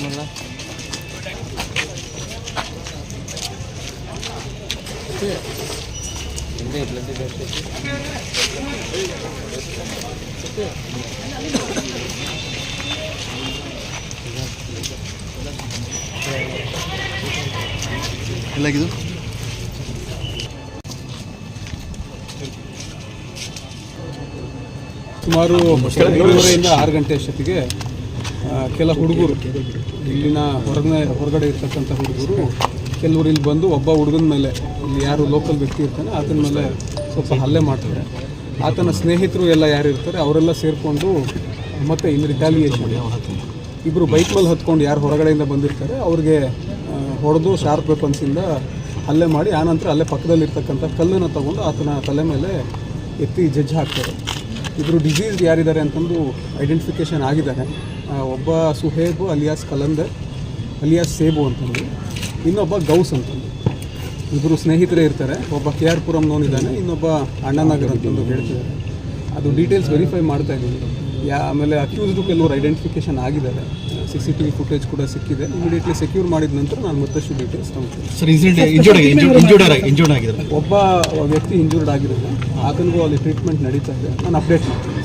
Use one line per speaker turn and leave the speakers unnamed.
मला
ಎಲ್ಲಾಗಿದು
ಸುಮಾರು 5:30 6 ಗಂಟೆ ಅಷ್ಟೊತ್ತಿಗೆ ಕೆಲ ಹುಡುಗರು ಇಲ್ಲಿನ ಹೊರಗಡೆ ಇರ್ತಕ್ಕಂಥ ಹುಡುಗರು ಕೆಲವರು ಇಲ್ಲಿ ಬಂದು ಒಬ್ಬ ಹುಡುಗನ ಮೇಲೆ ಇಲ್ಲಿ ಯಾರು ಲೋಕಲ್ ವ್ಯಕ್ತಿ ಇರ್ತಾನೆ ಆತನ ಮೇಲೆ ಸ್ವಲ್ಪ ಹಲ್ಲೆ ಮಾಡ್ತಾರೆ. ಆತನ ಸ್ನೇಹಿತರು ಎಲ್ಲ ಯಾರು ಇರ್ತಾರೆ ಅವರೆಲ್ಲ ಸೇರಿಕೊಂಡು ಮತ್ತೆ ಇನ್ನು ರಿಟಾಲಿಯೇಷನ್ ಇಬ್ಬರು ಬೈಕ್ ಮೇಲೆ ಹತ್ಕೊಂಡು ಯಾರು ಹೊರಗಡೆಯಿಂದ ಬಂದಿರ್ತಾರೆ ಅವ್ರಿಗೆ ಹೊಡೆದು ಶಾರ್ಪ್ ವೆಪನ್ಸಿಂದ ಹಲ್ಲೆ ಮಾಡಿ ಆನಂತರ ಅಲ್ಲೇ ಪಕ್ಕದಲ್ಲಿರ್ತಕ್ಕಂಥ ಕಲ್ಲನ್ನು ತಗೊಂಡು ಆತನ ತಲೆ ಮೇಲೆ ಎತ್ತಿ ಜಜ್ಜಿ ಹಾಕ್ತಾರೆ. ಇಬ್ಬರು ಡಿಸೀಸ್ ಯಾರಿದ್ದಾರೆ ಅಂತಂದು ಐಡೆಂಟಿಫಿಕೇಷನ್ ಆಗಿದ್ದಾರೆ. ಒಬ್ಬ ಸುಹೇಬ್ ಅಲಿಯಾಸ್ ಕಲಂದರ್ ಅಲಿಯಾಸ್ ಸೇಬು ಅಂತಂದು, ಇನ್ನೊಬ್ಬ ಗೌಸ್ ಅಂತಂದು. ಇಬ್ಬರು ಸ್ನೇಹಿತರೇ ಇರ್ತಾರೆ. ಒಬ್ಬ ಕೆ ಆರ್ ಪುರಂನವನಿದ್ದಾನೆ, ಇನ್ನೊಬ್ಬ ಅಣ್ಣನಗರ್ ಅಂತಂದು ಹೇಳ್ತಿದ್ದಾರೆ. ಅದು ಡೀಟೇಲ್ಸ್ ವೆರಿಫೈ ಮಾಡ್ತಾ ಇದ್ದೀವಿ. ಆಮೇಲೆ ಅಕ್ಯೂಸ್ಡು ಕೆಲವರು ಐಡೆಂಟಿಫಿಕೇಷನ್ ಆಗಿದ್ದಾರೆ. CCTV ಫುಟೇಜ್ ಕೂಡ ಸಿಕ್ಕಿದೆ. ಇಮಿಡಿಯೇಟ್ಲಿ ಸೆಕ್ಯೂರ್ ಮಾಡಿದ ನಂತರ ನಾನು ಮತ್ತಷ್ಟು ಡೀಟೇಲ್ಸ್ ತಗೊಳ್ತೀನಿ. ಒಬ್ಬ ವ್ಯಕ್ತಿ ಇಂಜೂರ್ಡ್ ಆಗಿದ್ದಾರೆ, ಆತನಿಗೂ ಅಲ್ಲಿ ಟ್ರೀಟ್ಮೆಂಟ್ ನಡೀತಾ ಇದೆ. ನಾನು ಅಪ್ಡೇಟ್ ಮಾಡ್ತೀನಿ.